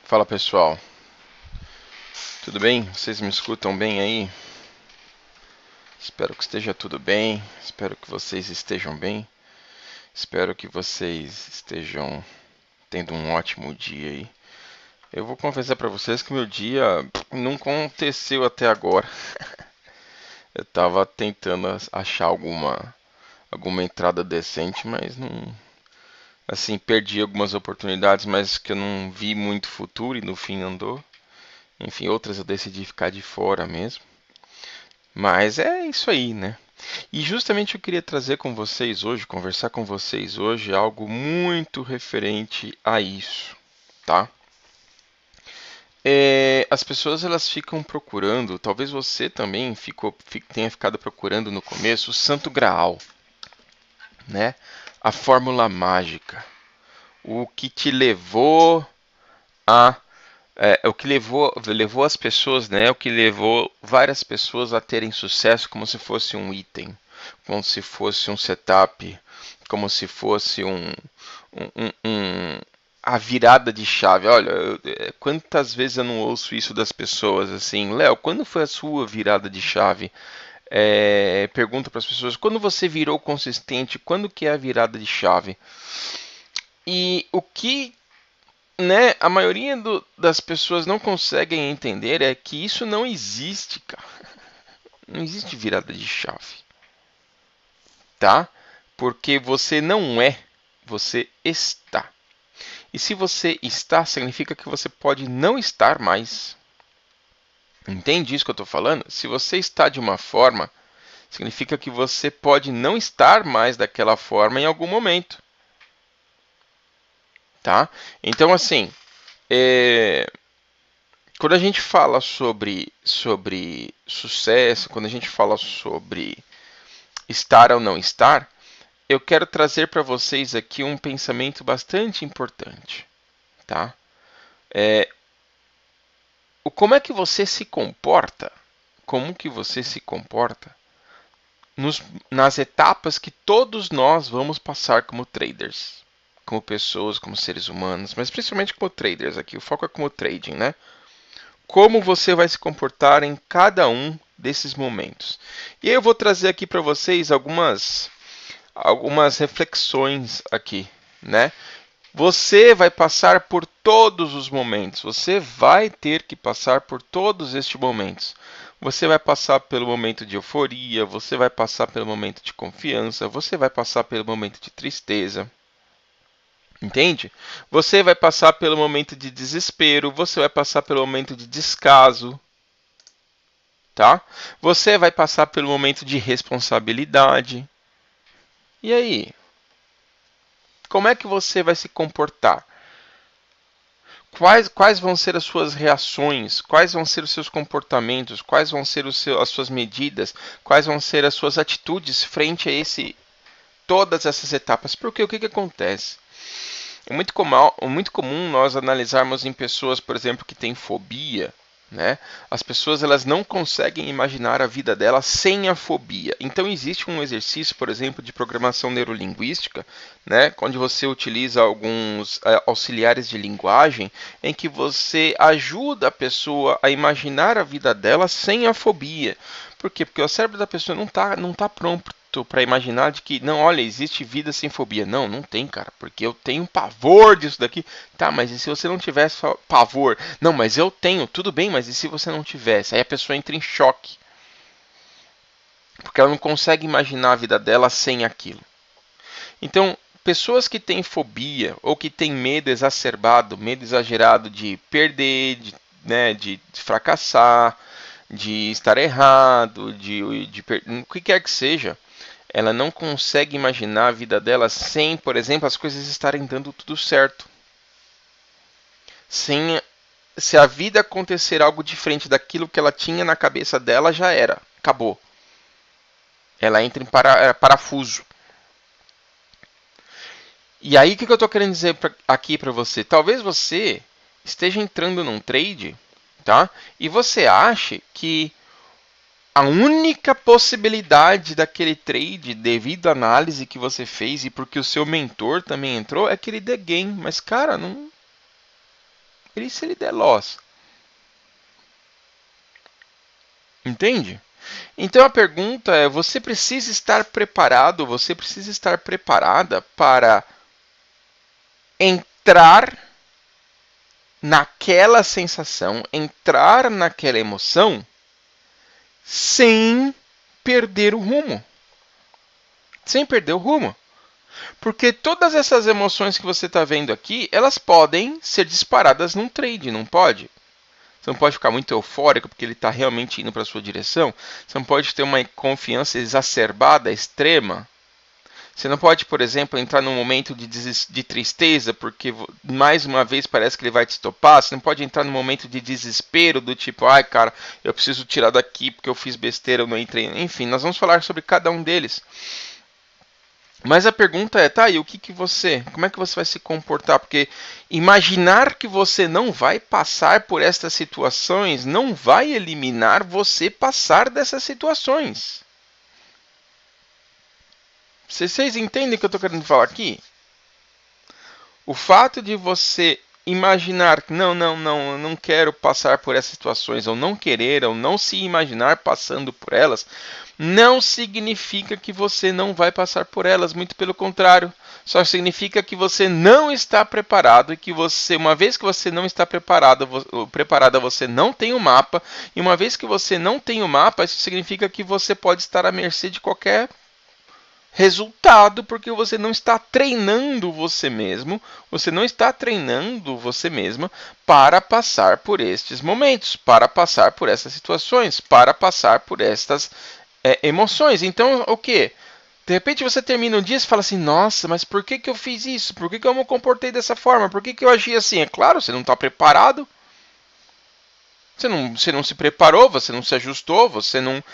Fala pessoal, tudo bem? Vocês me escutam bem aí? Espero que esteja tudo bem, espero que vocês estejam bem, espero que vocês estejam tendo um ótimo dia aí. Eu vou confessar pra vocês que meu dia não aconteceu até agora. Eu tava tentando achar alguma entrada decente, mas não. Assim, perdi algumas oportunidades, mas que eu não vi muito futuro e no fim andou. Enfim, outras eu decidi ficar de fora mesmo. Mas é isso aí, né? E justamente eu queria trazer com vocês hoje, conversar com vocês hoje, algo muito referente a isso, tá? As pessoas elas ficam procurando, talvez você também tenha ficado procurando no começo o Santo Graal, né? A fórmula mágica, o que te levou a o que levou as pessoas, né? O que levou várias pessoas a terem sucesso como se fosse um item, como se fosse um setup, como se fosse a virada de chave. Olha, quantas vezes eu não ouço isso das pessoas assim, Léo, quando foi a sua virada de chave? Pergunto para as pessoas, quando você virou consistente, quando que é a virada de chave? E o que a maioria das pessoas não conseguem entender é que isso não existe, cara. Não existe virada de chave, tá? Porque você não é, você está. E se você está, significa que você pode não estar mais. Entende isso que eu estou falando? Se você está de uma forma, significa que você pode não estar mais daquela forma em algum momento, tá? Então, assim, é, quando a gente fala sobre sucesso, quando a gente fala sobre estar ou não estar, eu quero trazer para vocês aqui um pensamento bastante importante, tá? É, como é que você se comporta? Como que você se comporta nas etapas que todos nós vamos passar como traders, como pessoas, como seres humanos, mas principalmente como traders aqui. O foco é como trading, né? Como você vai se comportar em cada um desses momentos. E aí eu vou trazer aqui para vocês algumas reflexões aqui, né? Você vai passar por todos os momentos. Você vai ter que passar por todos estes momentos. Você vai passar pelo momento de euforia, você vai passar pelo momento de confiança, você vai passar pelo momento de tristeza. Entende? Você vai passar pelo momento de desespero, você vai passar pelo momento de descaso, tá? Você vai passar pelo momento de responsabilidade. E aí? Como é que você vai se comportar? Quais vão ser as suas reações? Quais vão ser os seus comportamentos? Quais vão ser as suas medidas? Quais vão ser as suas atitudes frente a todas essas etapas? Porque o que acontece? É muito comum nós analisarmos em pessoas, por exemplo, que têm fobia, né? As pessoas elas não conseguem imaginar a vida delas sem a fobia. Então existe um exercício, por exemplo, de programação neurolinguística, né? Onde você utiliza alguns auxiliares de linguagem em que você ajuda a pessoa a imaginar a vida dela sem a fobia. Por quê? Porque o cérebro da pessoa não tá pronto para imaginar de que, não, olha, existe vida sem fobia. Não, não tem, cara, porque eu tenho pavor disso daqui. Tá, mas e se você não tivesse pavor? Não, mas eu tenho, tudo bem, mas e se você não tivesse? Aí a pessoa entra em choque, porque ela não consegue imaginar a vida dela sem aquilo. Então, pessoas que têm fobia ou que têm medo exacerbado, medo exagerado de perder, de fracassar, de estar errado, o que quer que seja, ela não consegue imaginar a vida dela sem, por exemplo, as coisas estarem dando tudo certo. Sem, se a vida acontecer algo diferente daquilo que ela tinha na cabeça dela, já era, acabou. Ela entra em parafuso. E aí o que eu estou querendo dizer aqui para você? Talvez você esteja entrando num trade, tá? E você ache que a única possibilidade daquele trade, devido à análise que você fez e porque o seu mentor também entrou, é que ele dê gain. Mas, cara, não. E se ele der loss? Entende? Então a pergunta é: você precisa estar preparado, você precisa estar preparada para entrar naquela sensação, entrar naquela emoção, sem perder o rumo. Sem perder o rumo. Porque todas essas emoções que você está vendo aqui, elas podem ser disparadas num trade, não pode? Você não pode ficar muito eufórico porque ele está realmente indo para a sua direção. Você não pode ter uma confiança exacerbada, extrema. Você não pode, por exemplo, entrar num momento de tristeza porque mais uma vez parece que ele vai te estopar. Você não pode entrar num momento de desespero do tipo, ai cara, eu preciso tirar daqui porque eu fiz besteira, eu não entrei. Enfim, nós vamos falar sobre cada um deles. Mas a pergunta é, tá, e o que você, como é que você vai se comportar? Porque imaginar que você não vai passar por estas situações não vai eliminar você passar dessas situações. Vocês entendem o que eu estou querendo falar aqui? O fato de você imaginar que não, eu não quero passar por essas situações, ou não querer, ou não se imaginar passando por elas, não significa que você não vai passar por elas, muito pelo contrário. Só significa que você não está preparado e que você, uma vez que você não está preparada, você não tem o mapa, e uma vez que você não tem o mapa, isso significa que você pode estar à mercê de qualquer resultado, porque você não está treinando você mesmo, você não está treinando você mesma para passar por estes momentos, para passar por essas situações, para passar por estas emoções. Então, o que? De repente você termina um dia e fala assim, nossa, mas por que eu fiz isso? Por que eu me comportei dessa forma? Por que eu agi assim? É claro, você não está preparado. Você não se preparou, você não se ajustou, você não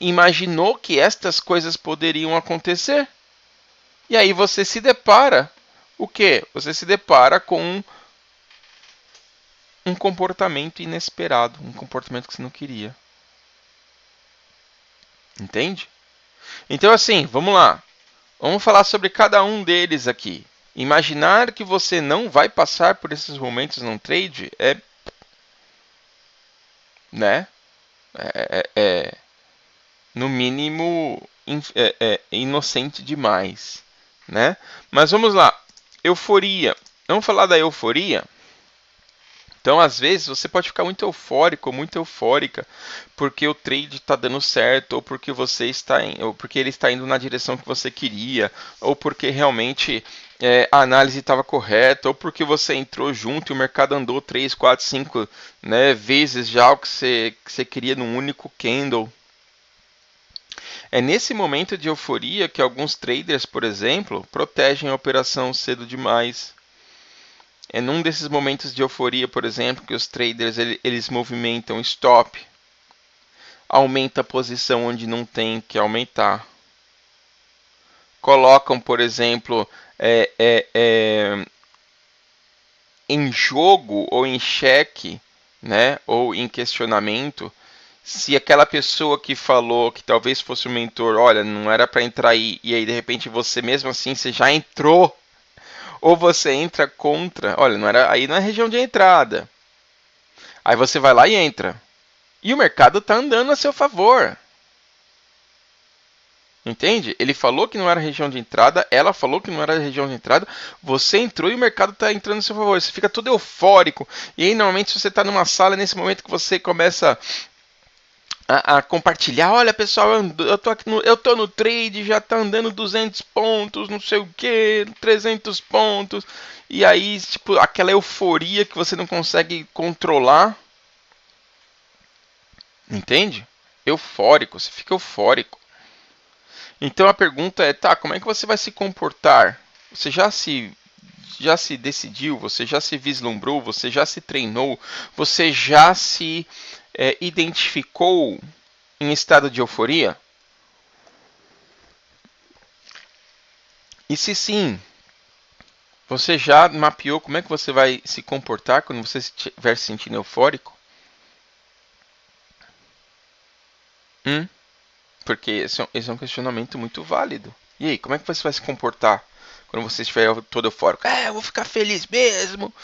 imaginou que estas coisas poderiam acontecer. E aí você se depara, o quê? Você se depara com um comportamento inesperado, um comportamento que você não queria. Entende? Então assim, vamos lá. Vamos falar sobre cada um deles aqui. Imaginar que você não vai passar por esses momentos num trade é, né? No mínimo inocente demais, né? Mas vamos lá, euforia. Vamos falar da euforia. Então, às vezes, você pode ficar muito eufórico, muito eufórica, porque o trade está dando certo, ou porque você ou porque ele está indo na direção que você queria, ou porque realmente a análise estava correta, ou porque você entrou junto e o mercado andou 3, 4, 5 né, vezes já o que você queria num único candle. É nesse momento de euforia que alguns traders, por exemplo, protegem a operação cedo demais. É num desses momentos de euforia, por exemplo, que os traders eles movimentam stop, aumenta a posição onde não tem que aumentar, colocam, por exemplo, em jogo ou em xeque, né, ou em questionamento, se aquela pessoa que falou que talvez fosse o mentor, olha, não era para entrar aí, e aí de repente você mesmo assim você já entrou, ou você entra contra, olha, não era aí na região de entrada. Aí você vai lá e entra. E o mercado está andando a seu favor. Entende? Ele falou que não era região de entrada, ela falou que não era região de entrada, você entrou e o mercado está entrando a seu favor. Você fica todo eufórico. E aí, normalmente, se você está numa sala, nesse momento que você começa a compartilhar, olha pessoal, eu tô no trade, já tá andando 200 pontos, não sei o que, 300 pontos, e aí, tipo, aquela euforia que você não consegue controlar, entende? Eufórico, você fica eufórico. Então a pergunta é, tá, como é que você vai se comportar? Você já se decidiu, você já se vislumbrou, você já se treinou, você já se identificou em estado de euforia? E se sim, você já mapeou como é que você vai se comportar quando você estiver se sentindo eufórico? Porque esse é um questionamento muito válido. E aí, como é que você vai se comportar Quando você estiver todo eufórico, eu vou ficar feliz mesmo,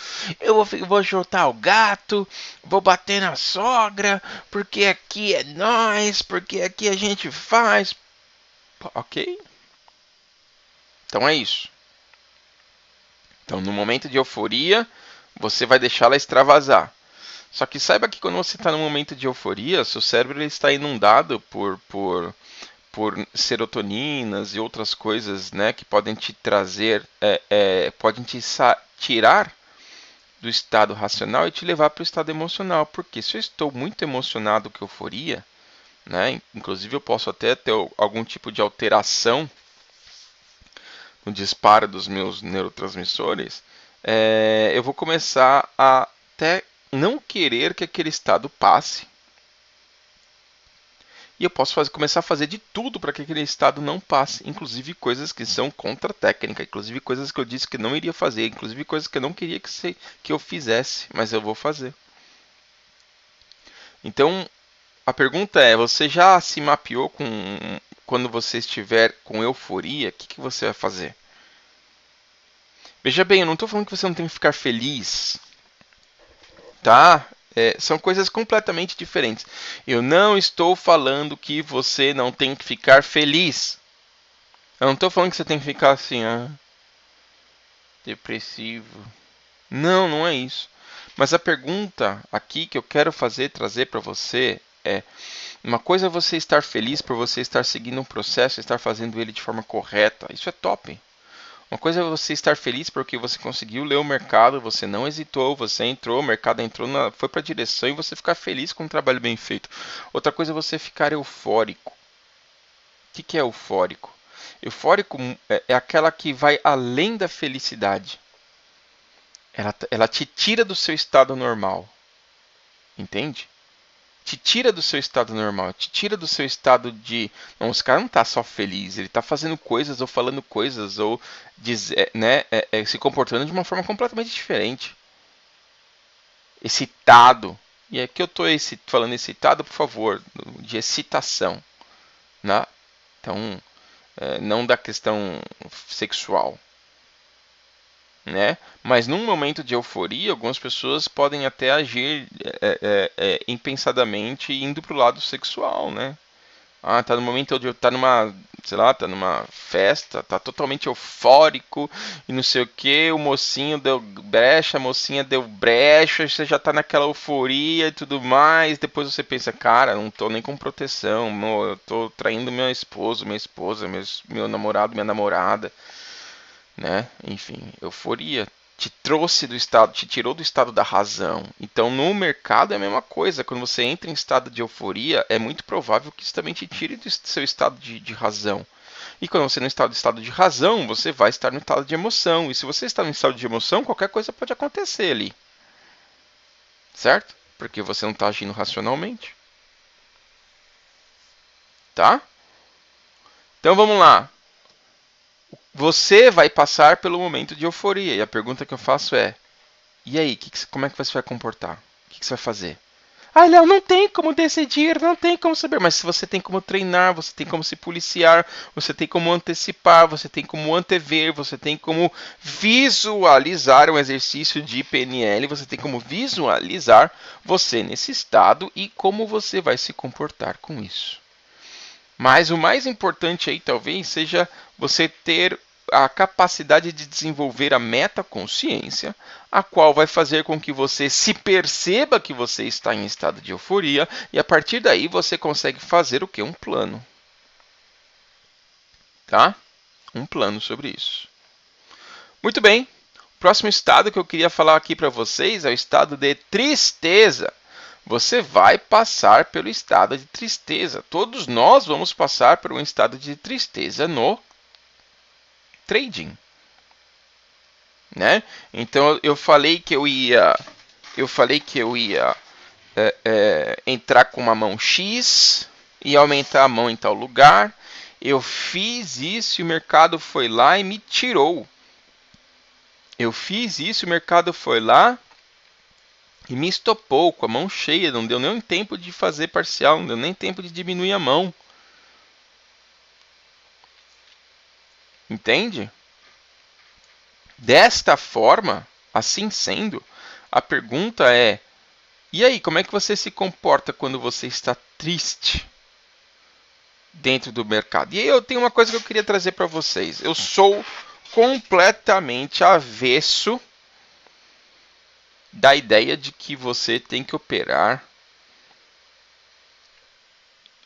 vou juntar o gato, vou bater na sogra, porque aqui é nós, porque aqui a gente faz. Ok? Então é isso. Então, no momento de euforia, você vai deixá-la extravasar. Só que saiba que quando você está num momento de euforia, seu cérebro ele está inundado por serotoninas e outras coisas, né, que podem te trazer, podem te tirar do estado racional e te levar para o estado emocional. Porque se eu estou muito emocionado com euforia, né, inclusive eu posso até ter algum tipo de alteração no disparo dos meus neurotransmissores, eu vou começar a até não querer que aquele estado passe. E eu posso começar a fazer de tudo para que aquele estado não passe, inclusive coisas que são contra a técnica, inclusive coisas que eu disse que não iria fazer, inclusive coisas que eu não queria que eu fizesse, mas eu vou fazer. Então, a pergunta é, você já se mapeou quando você estiver com euforia, o que você vai fazer? Veja bem, eu não estou falando que você não tem que ficar feliz, tá? São coisas completamente diferentes. Eu não estou falando que você não tem que ficar feliz. Eu não estou falando que você tem que ficar assim, depressivo. Não, não é isso. Mas a pergunta aqui que eu quero trazer para você é: uma coisa é você estar feliz por você estar seguindo um processo, estar fazendo ele de forma correta. Isso é top. Uma coisa é você estar feliz porque você conseguiu ler o mercado, você não hesitou, você entrou, o mercado entrou, foi para a direção e você ficar feliz com um trabalho bem feito. Outra coisa é você ficar eufórico. O que é eufórico? Eufórico é aquela que vai além da felicidade. Ela te tira do seu estado normal. Entende? Te tira do seu estado normal, te tira do seu estado de... Não, esse cara não está só feliz, ele está fazendo coisas ou falando coisas ou se comportando de uma forma completamente diferente. Excitado. E aqui eu estou falando excitado, por favor, de excitação. Né? Então, não da questão sexual. Né? Mas num momento de euforia, algumas pessoas podem até agir impensadamente indo para o lado sexual, né? Tá no momento onde tá numa, sei lá, tá numa festa, tá totalmente eufórico e não sei o que, o mocinho deu brecha, a mocinha deu brecha, você já tá naquela euforia e tudo mais, depois você pensa, cara, não tô nem com proteção, eu tô traindo meu esposo, minha esposa, meu namorado, minha namorada, né? Enfim, euforia te trouxe do estado, te tirou do estado da razão. Então, no mercado é a mesma coisa. Quando você entra em estado de euforia, é muito provável que isso também te tire do seu estado de razão. E quando você não está no estado de razão, você vai estar no estado de emoção. E se você está no estado de emoção, qualquer coisa pode acontecer ali. Certo? Porque você não está agindo racionalmente. Tá? Então vamos lá. Você vai passar pelo momento de euforia. E a pergunta que eu faço é: e aí, como é que você vai comportar? O que você vai fazer? Léo, não tem como decidir, não tem como saber. Mas se você tem como treinar, você tem como se policiar, você tem como antecipar, você tem como antever, você tem como visualizar um exercício de PNL, você tem como visualizar você nesse estado e como você vai se comportar com isso. Mas o mais importante aí talvez seja você ter a capacidade de desenvolver a metaconsciência, a qual vai fazer com que você se perceba que você está em estado de euforia e a partir daí você consegue fazer o que? Um plano. Tá? Um plano sobre isso. Muito bem. O próximo estado que eu queria falar aqui para vocês é o estado de tristeza. Você vai passar pelo estado de tristeza. Todos nós vamos passar por um estado de tristeza no trading, né? Então eu falei que eu ia entrar com uma mão X e aumentar a mão em tal lugar. Eu fiz isso e o mercado foi lá e me tirou. Eu fiz isso e o mercado foi lá e me estopou com a mão cheia. Não deu nem tempo de fazer parcial, não deu nem tempo de diminuir a mão. Entende? Desta forma, assim sendo, a pergunta é: e aí, como é que você se comporta quando você está triste dentro do mercado? E aí eu tenho uma coisa que eu queria trazer para vocês. Eu sou completamente avesso da ideia de que você tem que operar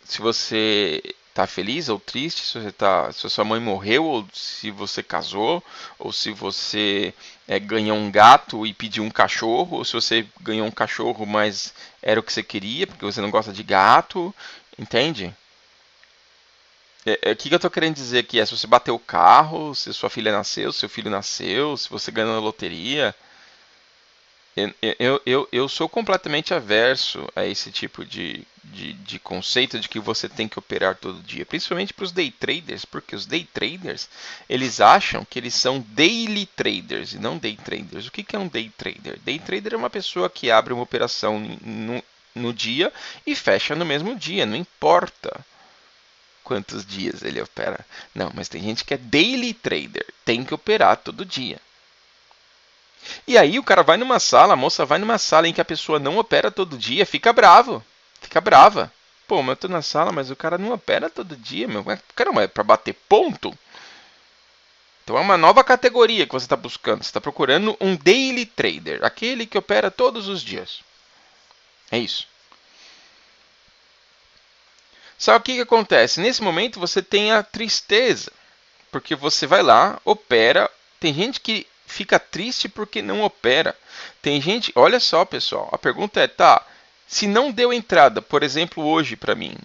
se você está feliz ou triste, se a sua mãe morreu, ou se você casou, ou se você ganhou um gato e pediu um cachorro, ou se você ganhou um cachorro, mas era o que você queria, porque você não gosta de gato, entende? O que eu estou querendo dizer aqui é se você bateu o carro, se sua filha nasceu, se seu filho nasceu, se você ganhou na loteria. Eu sou completamente averso a esse tipo de conceito de que você tem que operar todo dia, principalmente para os day traders, porque os day traders, eles acham que eles são daily traders e não day traders. O que é um day trader? Day trader é uma pessoa que abre uma operação no dia e fecha no mesmo dia, não importa quantos dias ele opera. Não, mas tem gente que é daily trader, tem que operar todo dia. E aí o cara vai numa sala, a moça vai numa sala em que a pessoa não opera todo dia, fica bravo, fica brava. Pô, mas eu tô na sala, mas o cara não opera todo dia, meu. Caramba, é pra bater ponto? Então é uma nova categoria que você está buscando. Você está procurando um daily trader, aquele que opera todos os dias. É isso. Só que o que acontece? Nesse momento você tem a tristeza, porque você vai lá, opera. Tem gente que fica triste porque não opera. Tem gente, olha só, pessoal, a pergunta é, tá, se não deu entrada, por exemplo, hoje para mim,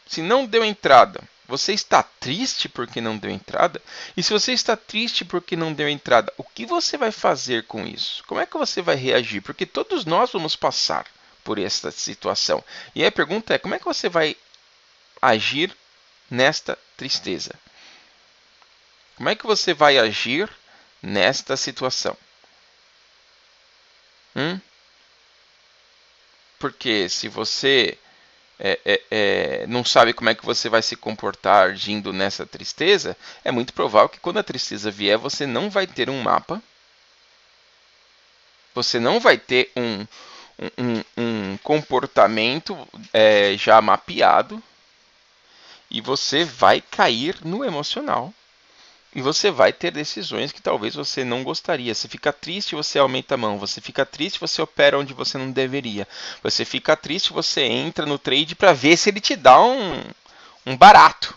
se não deu entrada, você está triste porque não deu entrada? E se você está triste porque não deu entrada, o que você vai fazer com isso? Como é que você vai reagir? Porque todos nós vamos passar por essa situação. E aí a pergunta é, como é que você vai agir nesta tristeza? Como é que você vai agir nesta situação? Porque se você não sabe como é que você vai se comportar agindo nessa tristeza, é muito provável que quando a tristeza vier, você não vai ter um mapa, você não vai ter um comportamento já mapeado, e você vai cair no emocional. E você vai ter decisões que talvez você não gostaria. Você fica triste, você aumenta a mão. Você fica triste, você opera onde você não deveria. Você fica triste, você entra no trade para ver se ele te dá um barato.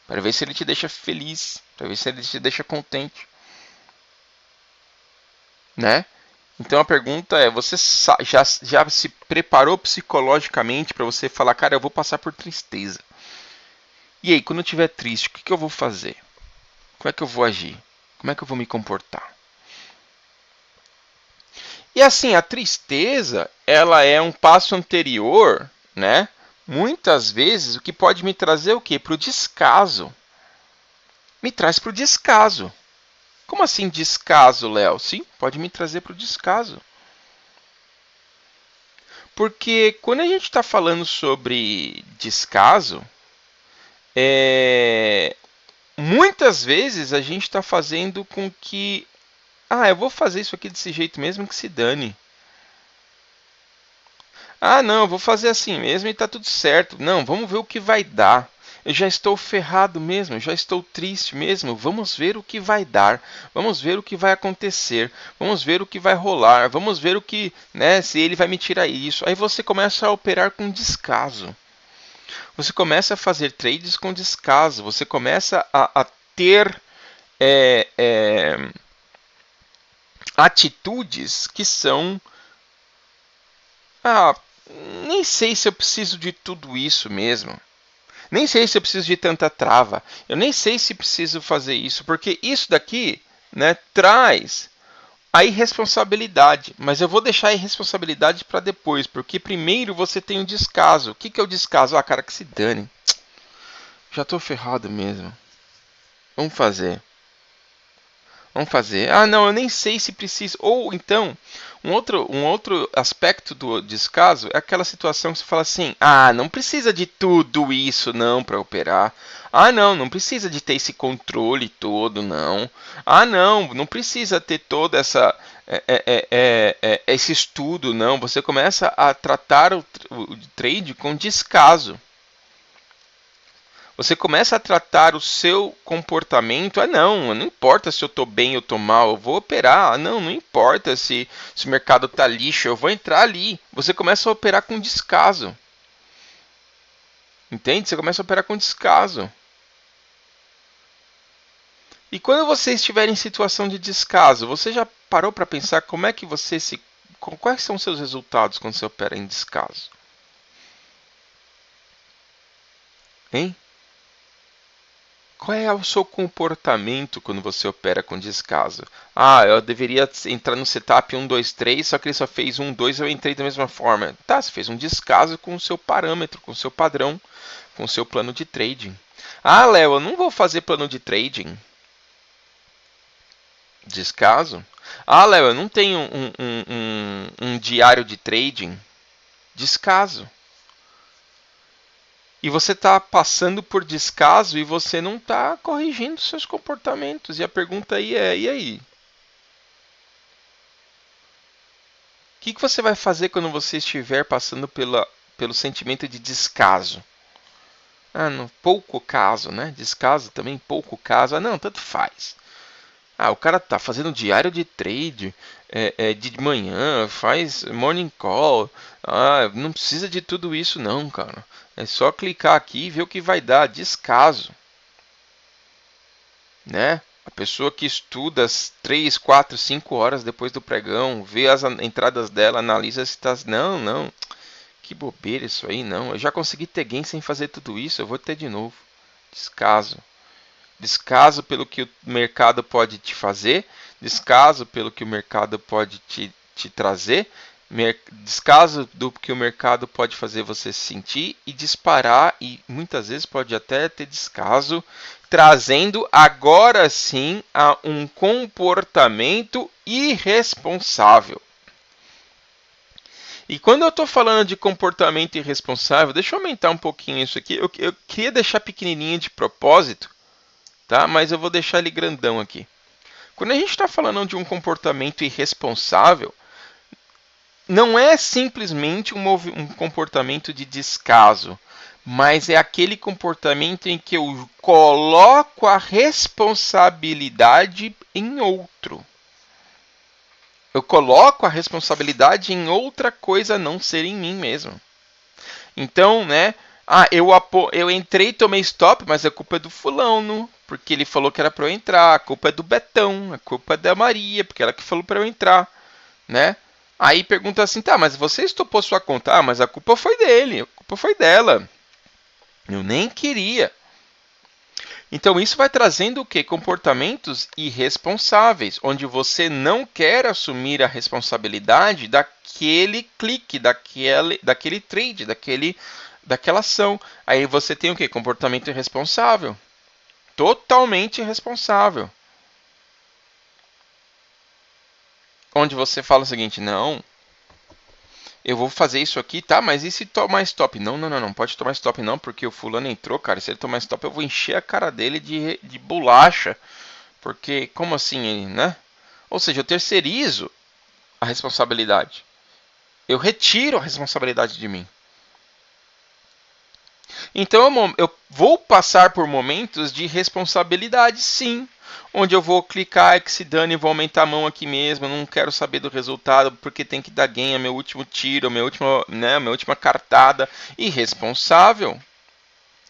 Para ver se ele te deixa feliz. Para ver se ele te deixa contente. Né? Então a pergunta é, você já se preparou psicologicamente para você falar, cara, eu vou passar por tristeza. E aí, quando eu estiver triste, o que eu vou fazer? Como é que eu vou agir? Como é que eu vou me comportar? E assim, a tristeza, ela é um passo anterior, né? Muitas vezes, o que pode me trazer o quê? Para o descaso. Me traz para o descaso. Como assim descaso, Léo? Sim, pode me trazer para o descaso. Porque quando a gente está falando sobre descaso, muitas vezes a gente está fazendo com que eu vou fazer isso aqui desse jeito mesmo que se dane. Ah, não, eu vou fazer assim mesmo e tá tudo certo. Não, vamos ver o que vai dar. Eu já estou ferrado mesmo, eu já estou triste mesmo. Vamos ver o que vai dar. Vamos ver o que vai acontecer. Vamos ver o que vai rolar. Vamos ver o que, né, se ele vai me tirar isso. Aí você começa a operar com descaso. Você começa a fazer trades com descaso. Você começa a ter atitudes que são nem sei se eu preciso de tudo isso mesmo. Nem sei se eu preciso de tanta trava. Eu nem sei se preciso fazer isso, porque isso daqui, né, traz a irresponsabilidade. Mas eu vou deixar a irresponsabilidade para depois, porque primeiro você tem o descaso. O que é o descaso? Ah, cara, que se dane. Já estou ferrado mesmo. Vamos fazer. Vamos fazer. Ah, não, eu nem sei se precisa. Ou então, um outro aspecto do descaso é aquela situação que você fala assim: ah, não precisa de tudo isso não para operar. Ah, não, não precisa de ter esse controle todo, não. Ah, não, não precisa ter toda essa esse estudo, não. Você começa a tratar o trade com descaso. Você começa a tratar o seu comportamento. Ah, não importa se eu estou bem ou estou mal, eu vou operar. Ah, não importa se o mercado está lixo, eu vou entrar ali. Você começa a operar com descaso. Entende? Você começa a operar com descaso. E quando você estiver em situação de descaso, você já parou para pensar como é que você se. Quais são os seus resultados quando você opera em descaso? Hein? Qual é o seu comportamento quando você opera com descaso? Ah, eu deveria entrar no setup 1, 2, 3, só que ele só fez 1, 2, eu entrei da mesma forma. Tá, você fez um descaso com o seu parâmetro, com o seu padrão, com o seu plano de trading. Ah, Léo, eu não vou fazer plano de trading. Descaso. Ah, Léo, eu não tenho um diário de trading. Descaso. E você está passando por descaso e você não está corrigindo seus comportamentos. E a pergunta aí é: e aí? O que você vai fazer quando você estiver passando pelo sentimento de descaso? Ah, não, pouco caso, né? Descaso também, pouco caso. Ah, não, tanto faz. Ah, o cara tá fazendo diário de trade de manhã, faz morning call. Ah, não precisa de tudo isso não, cara. É só clicar aqui e ver o que vai dar. Descaso, né? A pessoa que estuda as 3, 4, 5 horas depois do pregão, vê as entradas dela, analisa se tá... Não, que bobeira isso aí, não. Eu já consegui ter gain sem fazer tudo isso, eu vou ter de novo. Descaso. Descaso pelo que o mercado pode te fazer, descaso pelo que o mercado pode te trazer, descaso do que o mercado pode fazer você sentir e disparar, e muitas vezes pode até ter descaso, trazendo agora sim a um comportamento irresponsável. E quando eu estou falando de comportamento irresponsável, deixa eu aumentar um pouquinho isso aqui. Eu queria deixar pequenininho de propósito, tá? Mas eu vou deixar ele grandão aqui. Quando a gente está falando de um comportamento irresponsável, não é simplesmente um comportamento de descaso, mas é aquele comportamento em que eu coloco a responsabilidade em outro. Eu coloco a responsabilidade em outra coisa, a não ser em mim mesmo. Então, né? Ah, eu entrei e tomei stop, mas a culpa é do fulano, porque ele falou que era para eu entrar. A culpa é do Betão, a culpa é da Maria, porque ela que falou para eu entrar, né? Aí pergunta assim, tá, mas você estopou sua conta? Ah, mas a culpa foi dele, a culpa foi dela. Eu nem queria. Então isso vai trazendo o quê? Comportamentos irresponsáveis, onde você não quer assumir a responsabilidade daquele clique, daquele trade, daquela ação. Aí você tem o quê? Comportamento irresponsável. Totalmente irresponsável. Onde você fala o seguinte, não, eu vou fazer isso aqui, tá? Mas e se tomar stop? Não pode tomar stop não, porque o fulano entrou, cara. Se ele tomar stop, eu vou encher a cara dele de bolacha. Porque, como assim, né? Ou seja, eu terceirizo a responsabilidade. Eu retiro a responsabilidade de mim. Então eu vou passar por momentos de responsabilidade, sim. Onde eu vou clicar, que se dane, vou aumentar a mão aqui mesmo, eu não quero saber do resultado, porque tem que dar gain, é meu último tiro, minha última cartada. Irresponsável.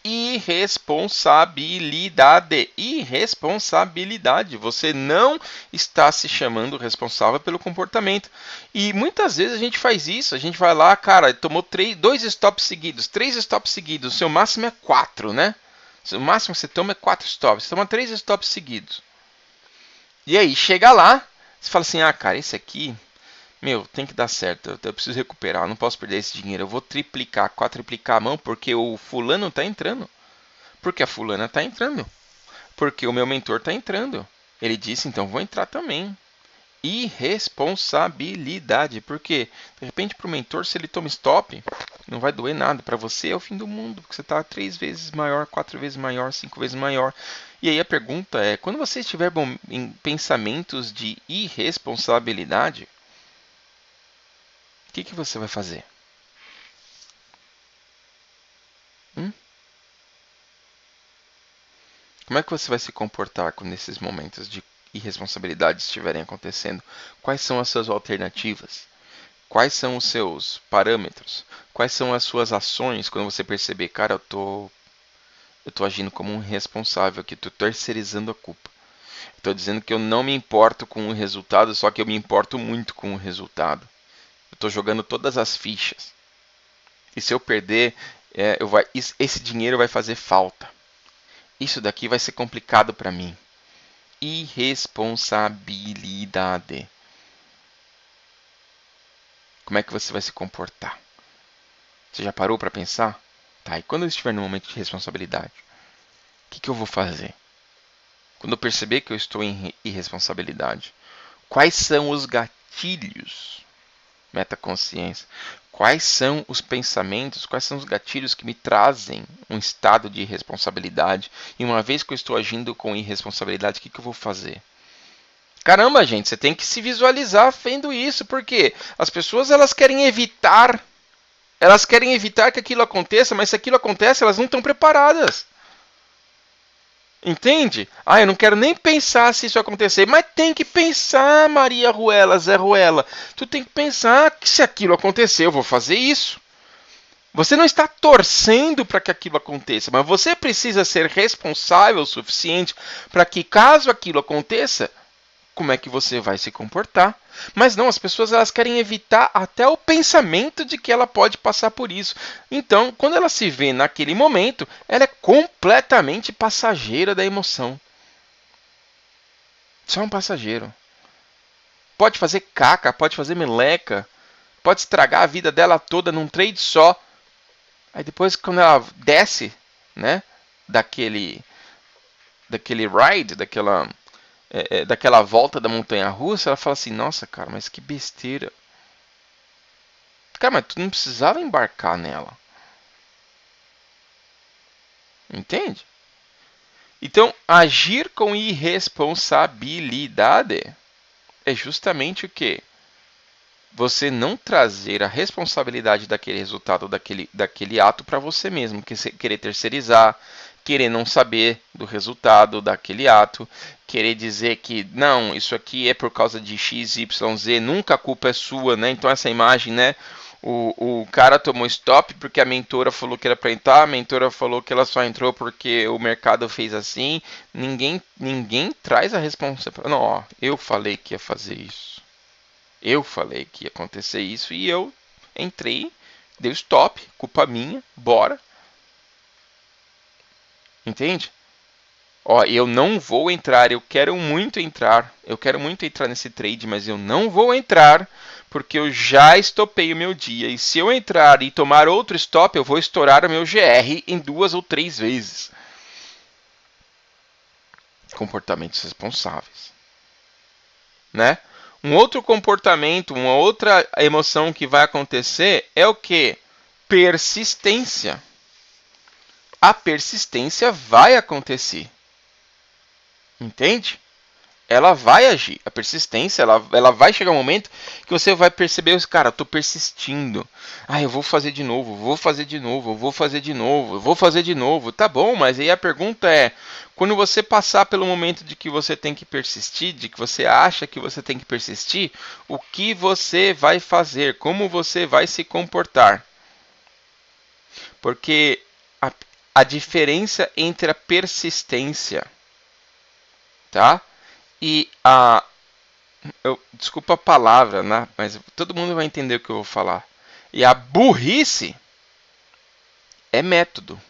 Irresponsabilidade. Você não está se chamando responsável pelo comportamento. E muitas vezes a gente faz isso. A gente vai lá, cara, tomou 2 stops seguidos, 3 stops seguidos. O seu máximo é 4, né? O máximo que você toma é 4 stops. Você toma 3 stops seguidos. E aí, chega lá, você fala assim, ah, cara, esse aqui, meu, tem que dar certo. Eu preciso recuperar, eu não posso perder esse dinheiro. Eu vou triplicar, quadriplicar a mão porque o fulano tá entrando. Porque a fulana tá entrando. Porque o meu mentor tá entrando. Ele disse, então vou entrar também. Irresponsabilidade. Porque, de repente, para o mentor, se ele toma stop, não vai doer nada. Para você é o fim do mundo, porque você está 3 vezes maior, 4 vezes maior, 5 vezes maior. E aí a pergunta é, quando você estiver em pensamentos de irresponsabilidade, o que você vai fazer? Como é que você vai se comportar quando esses momentos de irresponsabilidade estiverem acontecendo? Quais são as suas alternativas? Quais são os seus parâmetros? Quais são as suas ações quando você perceber, cara, eu tô agindo como um responsável aqui, estou terceirizando a culpa. Estou dizendo que eu não me importo com o resultado, só que eu me importo muito com o resultado. Eu estou jogando todas as fichas. E se eu perder, esse dinheiro vai fazer falta. Isso daqui vai ser complicado para mim. Irresponsabilidade. Como é que você vai se comportar? Você já parou para pensar? Tá, e quando eu estiver no momento de responsabilidade, o que eu vou fazer? Quando eu perceber que eu estou em irresponsabilidade, quais são os gatilhos? Metaconsciência. Quais são os pensamentos, quais são os gatilhos que me trazem um estado de irresponsabilidade? E uma vez que eu estou agindo com irresponsabilidade, o que eu vou fazer? Caramba, gente, você tem que se visualizar vendo isso, porque as pessoas elas querem evitar que aquilo aconteça, mas se aquilo acontece, elas não estão preparadas. Entende? Ah, eu não quero nem pensar se isso acontecer, mas tem que pensar, Maria Ruela, Zé Ruela. Tu tem que pensar que se aquilo acontecer, eu vou fazer isso. Você não está torcendo para que aquilo aconteça, mas você precisa ser responsável o suficiente para que, caso aquilo aconteça, como é que você vai se comportar. Mas não, as pessoas elas querem evitar até o pensamento de que ela pode passar por isso. Então, quando ela se vê naquele momento, ela é completamente passageira da emoção. Só um passageiro. Pode fazer caca, pode fazer meleca, pode estragar a vida dela toda num trade só. Aí depois, quando ela desce, né, daquele ride, daquela volta da montanha-russa, ela fala assim, nossa, cara, mas que besteira. Cara, mas tu não precisava embarcar nela. Entende? Então, agir com irresponsabilidade é justamente o quê? Você não trazer a responsabilidade daquele resultado, daquele ato para você mesmo, querer terceirizar, querer não saber do resultado daquele ato, querer dizer que não, isso aqui é por causa de X, Y, Z, nunca a culpa é sua, né? Então essa imagem, né? O cara tomou stop porque a mentora falou que era para entrar, a mentora falou que ela só entrou porque o mercado fez assim. Ninguém traz a responsabilidade. Não, ó, eu falei que ia fazer isso. Eu falei que ia acontecer isso e eu entrei, deu stop, culpa minha, bora. Entende? Ó, eu não vou entrar, eu quero muito entrar nesse trade, mas eu não vou entrar porque eu já estopei o meu dia. E se eu entrar e tomar outro stop, eu vou estourar o meu GR em 2 ou 3 vezes. Comportamentos responsáveis, né? Um outro comportamento, uma outra emoção que vai acontecer é o que? Persistência. A persistência vai acontecer. Entende? Ela vai agir. A persistência, ela vai chegar um momento que você vai perceber, cara, eu tô persistindo. Ah, eu vou fazer de novo, vou fazer de novo, vou fazer de novo, vou fazer de novo. Tá bom, mas aí a pergunta é, quando você passar pelo momento de que você tem que persistir, de que você acha que você tem que persistir, o que você vai fazer? Como você vai se comportar? Porque a diferença entre a persistência, tá? E desculpa a palavra, né? Mas todo mundo vai entender o que eu vou falar. E a burrice é método.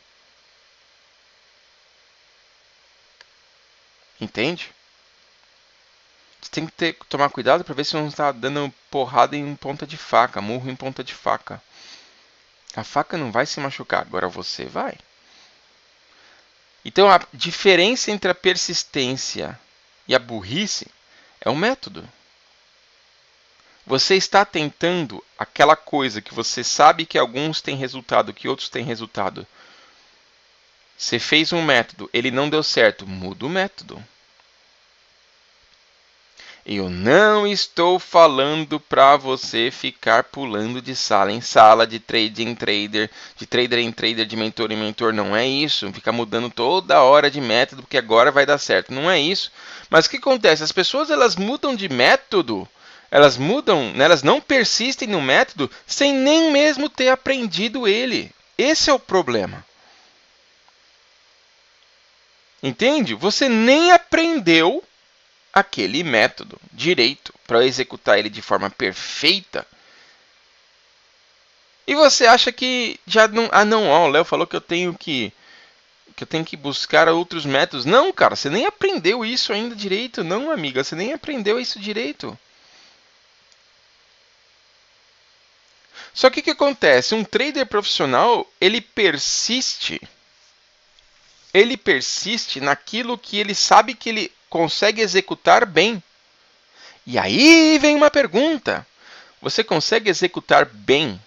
Entende? Você tem que tomar cuidado para ver se não está dando porrada em ponta de faca, murro em ponta de faca. A faca não vai se machucar, agora você vai. Então a diferença entre a persistência E a burrice é o método. Você está tentando aquela coisa que você sabe que alguns têm resultado, que outros têm resultado. Você fez um método, ele não deu certo, muda o método. Eu não estou falando para você ficar pulando de sala em sala, de trader em trader, de mentor em mentor. Não é isso. Ficar mudando toda hora de método, porque agora vai dar certo. Não é isso. Mas o que acontece? As pessoas elas mudam de método. Elas mudam, né? Elas não persistem no método sem nem mesmo ter aprendido ele. Esse é o problema. Entende? Você nem aprendeu aquele método direito para executar ele de forma perfeita. E você acha que já não, o Léo falou que eu tenho que buscar outros métodos. Não, cara, você nem aprendeu isso ainda direito, não, amiga, você nem aprendeu isso direito. Só que o que acontece? Um trader profissional, ele persiste naquilo que ele sabe que ele consegue executar bem. E aí vem uma pergunta. Você consegue executar bem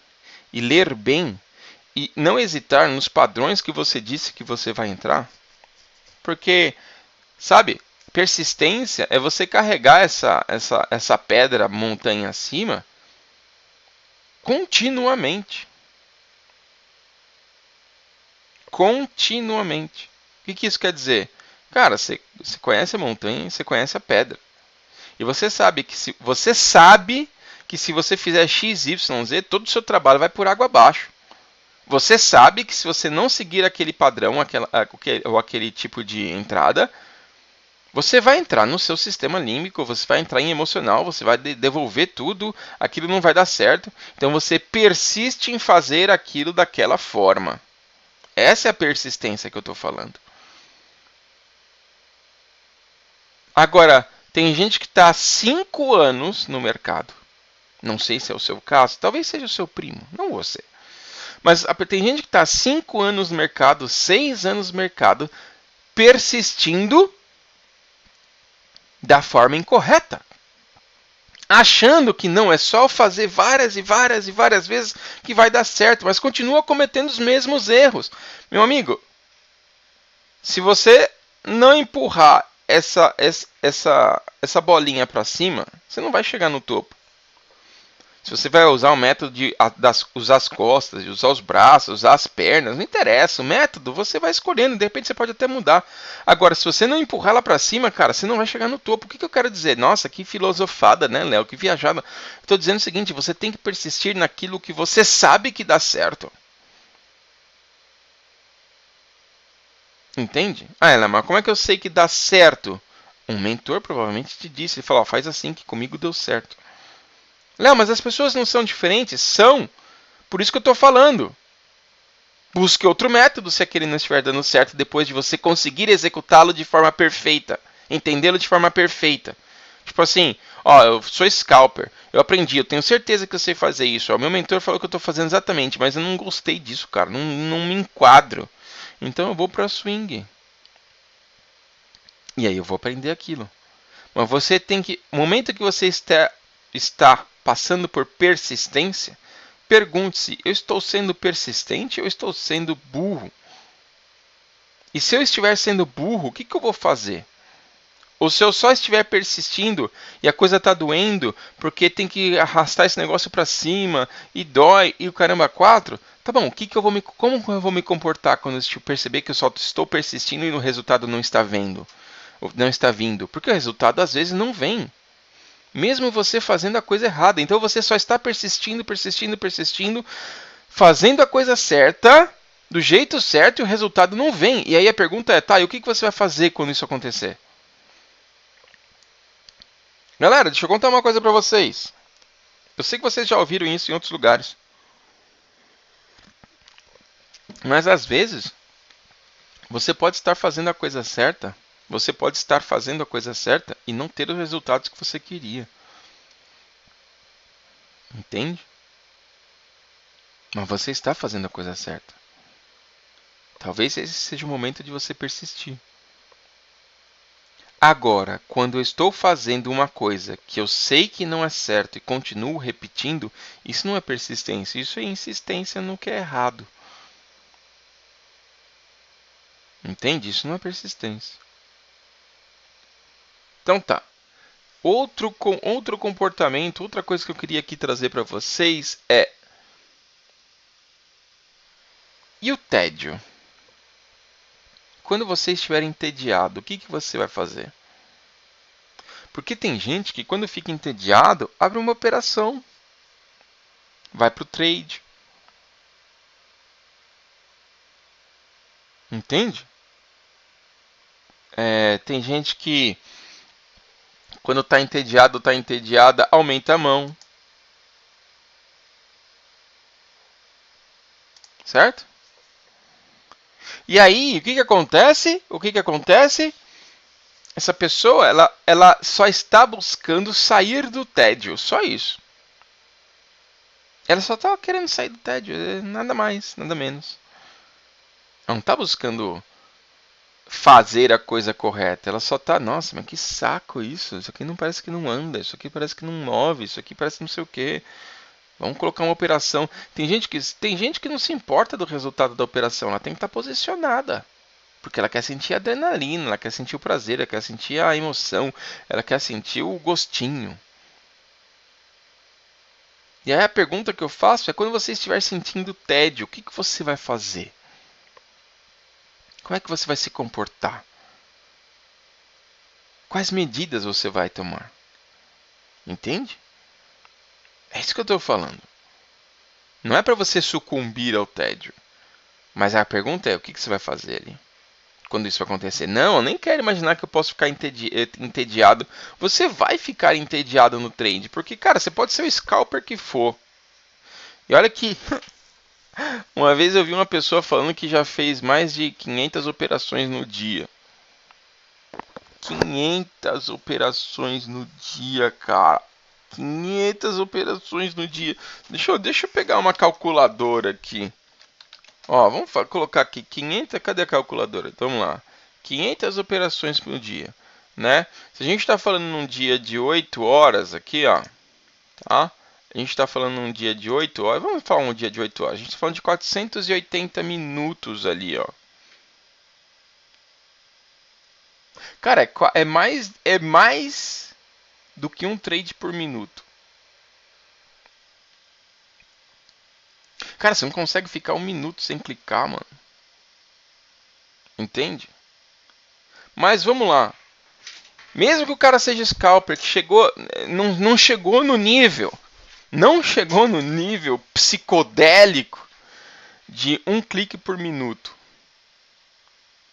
e ler bem e não hesitar nos padrões que você disse que você vai entrar? Porque, sabe, persistência é você carregar essa pedra montanha acima continuamente. Continuamente. O que isso quer dizer? Cara, você conhece a montanha, você conhece a pedra. E você sabe que se você fizer X, Y, Z, todo o seu trabalho vai por água abaixo. Você sabe que se você não seguir aquele padrão, aquele tipo de entrada, você vai entrar no seu sistema límbico, você vai entrar em emocional, você vai devolver tudo, aquilo não vai dar certo. Então você persiste em fazer aquilo daquela forma. Essa é a persistência que eu estou falando. Agora, tem gente que está há 5 anos no mercado. Não sei se é o seu caso, talvez seja o seu primo, não você. Mas tem gente que está há 5 anos no mercado, 6 anos no mercado, persistindo da forma incorreta. Achando que não é só fazer várias e várias e várias vezes que vai dar certo, mas continua cometendo os mesmos erros. Meu amigo, se você não empurrar essa bolinha para cima, você não vai chegar no topo. Se você vai usar o método de usar as costas, de usar os braços, usar as pernas, não interessa. O método você vai escolhendo, de repente você pode até mudar. Agora, se você não empurrar ela para cima, cara, você não vai chegar no topo. O que eu quero dizer? Nossa, que filosofada, né, Léo? Que viajada. Estou dizendo o seguinte, você tem que persistir naquilo que você sabe que dá certo. Entende? Ah, Ela, mas como é que eu sei que dá certo? Um mentor provavelmente te disse, ele falou, faz assim que comigo deu certo. Léo, mas as pessoas não são diferentes? São. Por isso que eu estou falando. Busque outro método se aquele não estiver dando certo depois de você conseguir executá-lo de forma perfeita. Entendê-lo de forma perfeita. Tipo assim, eu sou scalper. Eu aprendi, eu tenho certeza que eu sei fazer isso. O meu mentor falou que eu estou fazendo exatamente, mas eu não gostei disso, cara. Não me enquadro. Então eu vou para swing. E aí eu vou aprender aquilo. Mas você tem que... No momento que você está passando por persistência, pergunte-se, eu estou sendo persistente ou estou sendo burro? E se eu estiver sendo burro, o que eu vou fazer? Ou se eu só estiver persistindo e a coisa está doendo, porque tem que arrastar esse negócio para cima e dói e o caramba 4, tá bom, como eu vou me comportar quando eu perceber que eu só estou persistindo e o resultado não está vindo? Porque o resultado às vezes não vem. Mesmo você fazendo a coisa errada. Então você só está persistindo, fazendo a coisa certa, do jeito certo, e o resultado não vem. E aí a pergunta é, tá, e o que você vai fazer quando isso acontecer? Galera, deixa eu contar uma coisa pra vocês. Eu sei que vocês já ouviram isso em outros lugares. Mas às vezes, você pode estar fazendo a coisa certa, e não ter os resultados que você queria. Entende? Mas você está fazendo a coisa certa. Talvez esse seja o momento de você persistir. Agora, quando eu estou fazendo uma coisa que eu sei que não é certo e continuo repetindo, isso não é persistência, isso é insistência no que é errado. Entende? Isso não é persistência. Então tá. Outro comportamento, outra coisa que eu queria aqui trazer para vocês é: e o tédio? Quando você estiver entediado, o que você vai fazer? Porque tem gente que quando fica entediado, abre uma operação, vai para o trade. Entende? Tem gente que quando está entediado, está entediada, aumenta a mão. Certo? E aí, o que acontece? O que acontece? Essa pessoa, ela só está buscando sair do tédio, só isso. Ela só está querendo sair do tédio, nada mais, nada menos. Ela não está buscando fazer a coisa correta. Ela só tá, nossa, mas que saco isso. Isso aqui não parece que não anda, isso aqui parece que não move, isso aqui parece não sei o quê. Vamos colocar uma operação. Tem gente que não se importa do resultado da operação, ela tem que estar posicionada. Porque ela quer sentir a adrenalina, ela quer sentir o prazer, ela quer sentir a emoção, ela quer sentir o gostinho. E aí a pergunta que eu faço é: quando você estiver sentindo tédio, o que você vai fazer? Como é que você vai se comportar? Quais medidas você vai tomar? Entende? É isso que eu estou falando. Não é para você sucumbir ao tédio. Mas a pergunta é: o que você vai fazer ali? Quando isso acontecer? Não, eu nem quero imaginar que eu posso ficar entediado. Você vai ficar entediado no trade. Porque, cara, você pode ser o scalper que for. E olha que uma vez eu vi uma pessoa falando que já fez mais de 500 operações no dia. 500 operações no dia, cara. 500 operações no dia. Deixa eu pegar uma calculadora aqui. Ó, vamos colocar aqui 500. Cadê a calculadora? Vamos lá. 500 operações por dia, né? Se a gente está falando num dia de 8 horas aqui, ó, tá? A gente está falando num dia de 8 horas. Vamos falar um dia de 8 horas. A gente está falando de 480 minutos ali, ó. Cara, é mais do que um trade por minuto. Cara, você não consegue ficar um minuto sem clicar, mano. Entende? Mas vamos lá. Mesmo que o cara seja scalper, que chegou, não chegou no nível, não chegou no nível psicodélico de um clique por minuto.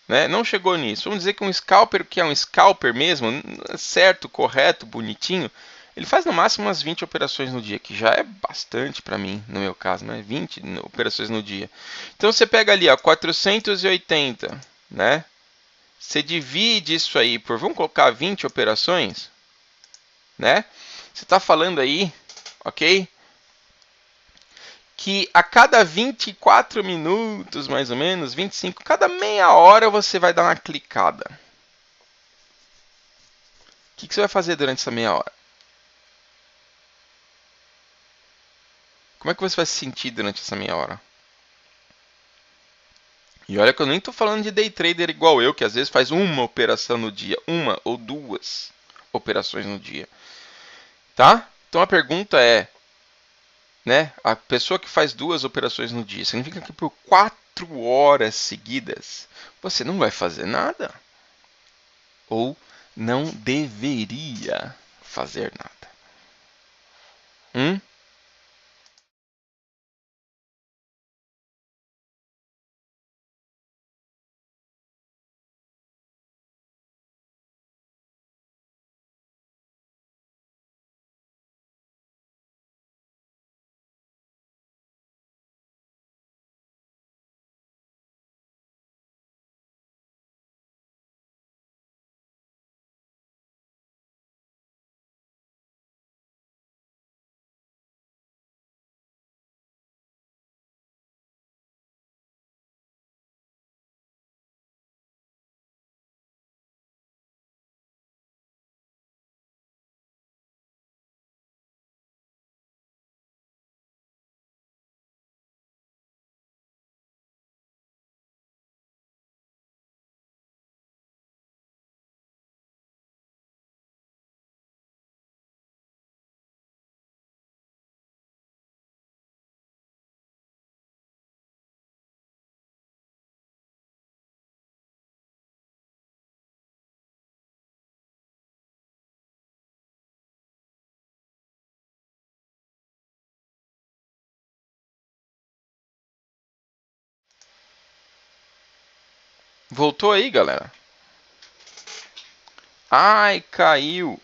Né? Não chegou nisso. Vamos dizer que um scalper, que é um scalper mesmo, certo, correto, bonitinho, ele faz no máximo umas 20 operações no dia, que já é bastante para mim, no meu caso, né? 20 operações no dia. Então você pega ali, ó, 480, né? Você divide isso aí por, vamos colocar 20 operações, né? Você está falando aí, ok? Que a cada 24 minutos, mais ou menos, 25, cada meia hora você vai dar uma clicada. O que você vai fazer durante essa meia hora? Como é que você vai se sentir durante essa meia hora? E olha que eu nem estou falando de day trader igual eu, que às vezes faz uma operação no dia, uma ou duas operações no dia. Tá? Então a pergunta é, né? A pessoa que faz duas operações no dia, significa que por 4 horas seguidas você não vai fazer nada? Ou não deveria fazer nada? Hum? Voltou aí, galera? Ai, caiu.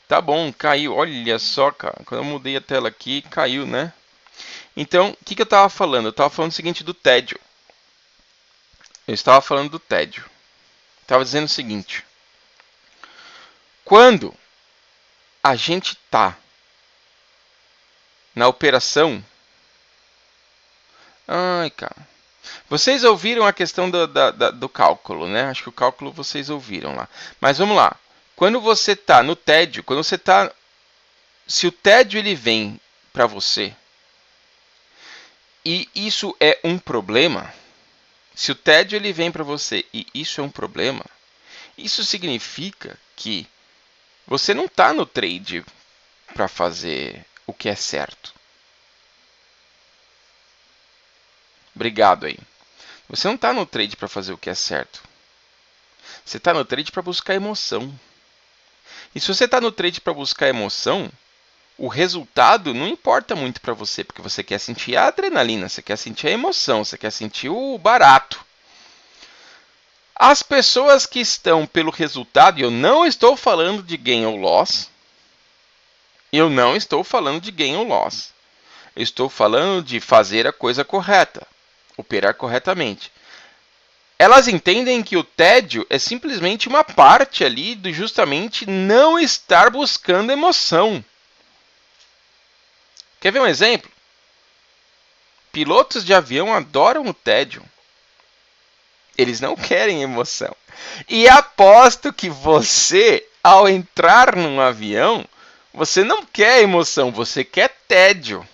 Tá bom, caiu. Olha só, cara. Quando eu mudei a tela aqui, caiu, né? Então, o que eu estava falando? Eu estava falando o seguinte do tédio. Eu estava falando do tédio. Estava dizendo o seguinte. Quando a gente tá na operação... Ai, cara. Vocês ouviram a questão do cálculo, né? Acho que o cálculo vocês ouviram lá. Mas vamos lá. Quando você tá no tédio, quando você tá... Se o tédio ele vem para você e isso é um problema, se o tédio ele vem para você e isso é um problema, isso significa que você não está no trade para fazer o que é certo. Obrigado aí. Você não está no trade para fazer o que é certo. Você está no trade para buscar emoção. E se você está no trade para buscar emoção, o resultado não importa muito para você, porque você quer sentir a adrenalina, você quer sentir a emoção, você quer sentir o barato. As pessoas que estão pelo resultado, e eu não estou falando de gain ou loss, eu não estou falando de gain ou loss, eu estou falando de fazer a coisa correta, operar corretamente. Elas entendem que o tédio é simplesmente uma parte ali de justamente não estar buscando emoção. Quer ver um exemplo? Pilotos de avião adoram o tédio. Eles não querem emoção. E aposto que você, ao entrar num avião, você não quer emoção, você quer tédio.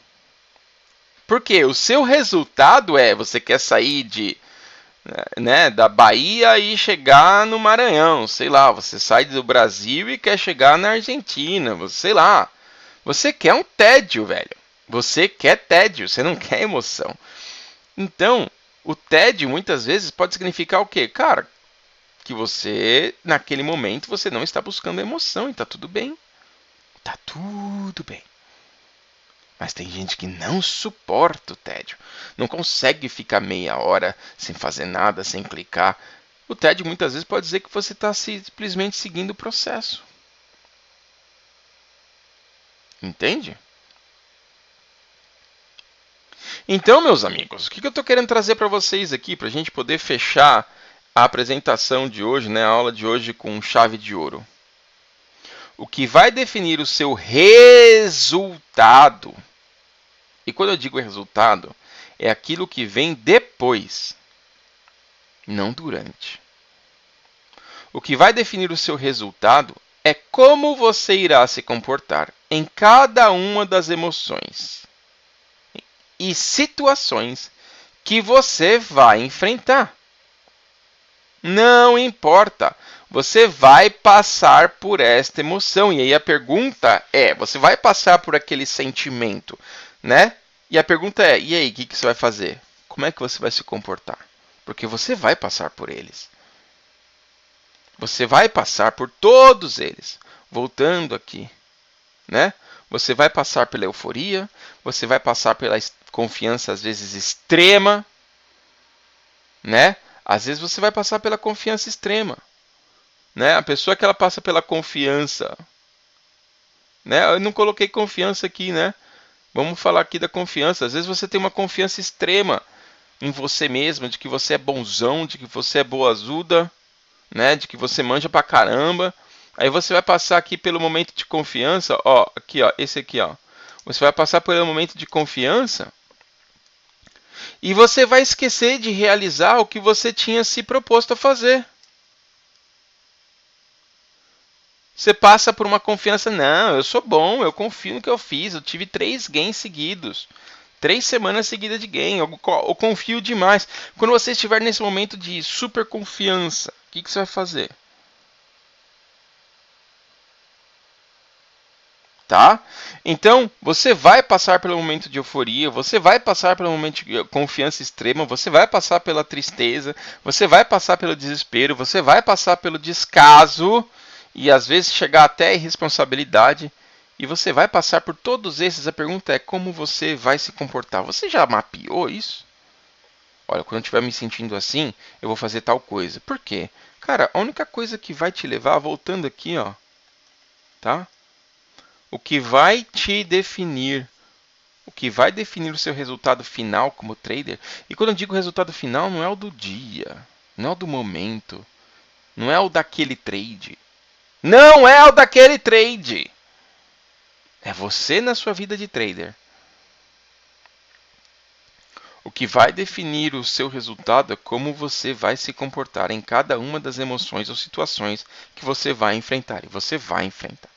Porque o seu resultado é, você quer sair da Bahia e chegar no Maranhão, sei lá, você sai do Brasil e quer chegar na Argentina, sei lá. Você quer um tédio, velho. Você quer tédio, você não quer emoção. Então, o tédio muitas vezes pode significar o quê? Cara, que você, naquele momento, você não está buscando emoção e tá tudo bem. Tá tudo bem. Mas tem gente que não suporta o tédio. Não consegue ficar meia hora sem fazer nada, sem clicar. O tédio muitas vezes pode dizer que você está simplesmente seguindo o processo. Entende? Então, meus amigos, o que eu estou querendo trazer para vocês aqui, para a gente poder fechar a apresentação de hoje, né, a aula de hoje com chave de ouro. O que vai definir o seu resultado, e quando eu digo resultado, é aquilo que vem depois, não durante. O que vai definir o seu resultado é como você irá se comportar em cada uma das emoções e situações que você vai enfrentar. Não importa, você vai passar por esta emoção. E aí a pergunta é, você vai passar por aquele sentimento, né? E a pergunta é, e aí, o que você vai fazer? Como é que você vai se comportar? Porque você vai passar por eles. Você vai passar por todos eles. Voltando aqui, né? Você vai passar pela euforia, você vai passar pela confiança às vezes extrema, né? Às vezes você vai passar pela confiança extrema, né? A pessoa que ela passa pela confiança, né? Eu não coloquei confiança aqui, né? Vamos falar aqui da confiança. Às vezes você tem uma confiança extrema em você mesmo, de que você é bonzão, de que você é boazuda, né? De que você manja pra caramba. Aí você vai passar aqui pelo momento de confiança, ó, aqui, ó, esse aqui, ó. Você vai passar pelo momento de confiança e você vai esquecer de realizar o que você tinha se proposto a fazer. Você passa por uma confiança, não, eu sou bom, eu confio no que eu fiz, eu tive 3 gains seguidos. 3 semanas seguidas de gain, eu confio demais. Quando você estiver nesse momento de super confiança, o que você vai fazer? Tá? Então, você vai passar pelo momento de euforia, você vai passar pelo momento de confiança extrema, você vai passar pela tristeza, você vai passar pelo desespero, você vai passar pelo descaso e às vezes chegar até a irresponsabilidade e você vai passar por todos esses. A pergunta é como você vai se comportar. Você já mapeou isso? Olha, quando eu estiver me sentindo assim, eu vou fazer tal coisa. Por quê? Cara, a única coisa que vai te levar, voltando aqui, ó, tá? O que vai te definir, o que vai definir o seu resultado final como trader, e quando eu digo resultado final, não é o do dia, não é o do momento, não é o daquele trade. Não é o daquele trade! É você na sua vida de trader. O que vai definir o seu resultado é como você vai se comportar em cada uma das emoções ou situações que você vai enfrentar. E você vai enfrentar.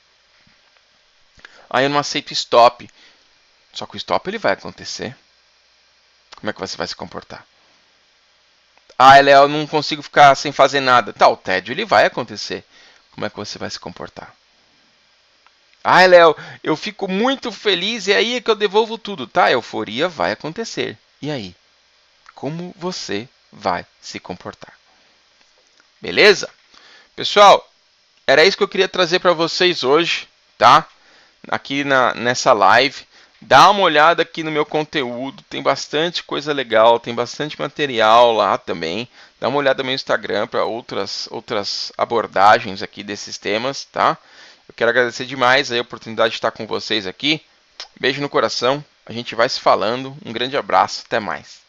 Ah, eu não aceito stop. Só que o stop ele vai acontecer. Como é que você vai se comportar? Ah, Léo, eu não consigo ficar sem fazer nada. Tá, o tédio ele vai acontecer. Como é que você vai se comportar? Ah, Léo, eu fico muito feliz e aí é que eu devolvo tudo. Tá, a euforia vai acontecer. E aí? Como você vai se comportar? Beleza? Pessoal, era isso que eu queria trazer para vocês hoje, tá? Aqui nessa live. Dá uma olhada aqui no meu conteúdo, tem bastante coisa legal, tem bastante material lá também. Dá uma olhada no meu Instagram para outras abordagens aqui desses temas, tá? Eu quero agradecer demais a oportunidade de estar com vocês aqui. Beijo no coração, a gente vai se falando. Um grande abraço, até mais.